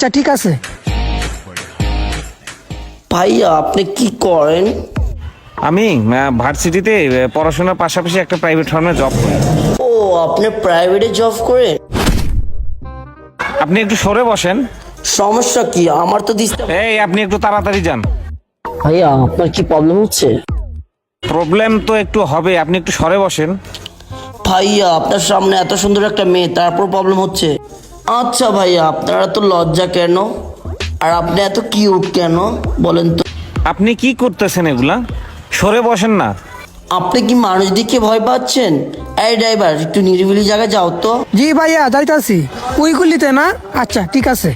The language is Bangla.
আচ্ছা ঠিক আছে। ভাইয়া আপনি কি করেন? আমি ভার্সিটিতে পড়াশোনার পাশাপাশি একটা প্রাইভেট ফার্মে জব করি। ও, আপনি প্রাইভেটে জব করেন? আপনি একটু সরে বসেন। সমস্যা কি? আমার তো দিতে। এই আপনি একটু তাড়াতাড়ি যান। ভাইয়া আপনার কি প্রবলেম হচ্ছে? প্রবলেম তো একটু হবে, আপনি একটু সরে বসেন। ভাইয়া আপনার সামনে এত সুন্দর একটা মেয়ে, তারপর প্রবলেম হচ্ছে? আচ্ছা ভাইয়া, আপনারা তো লজ্জা কেন? আর আপনি এত কিউট কেন বলেন তো? আপনি কি করতেছেন এগুলা? সরে বসেন না। আপনি কি মানুষ দেখে ভয় পাচ্ছেন? এই ড্রাইভার, একটু নিরিবিলি জায়গায় যাও তো। জি ভাইয়া যাইতাছি। ওই গুলিতে না? আচ্ছা ঠিক আছে।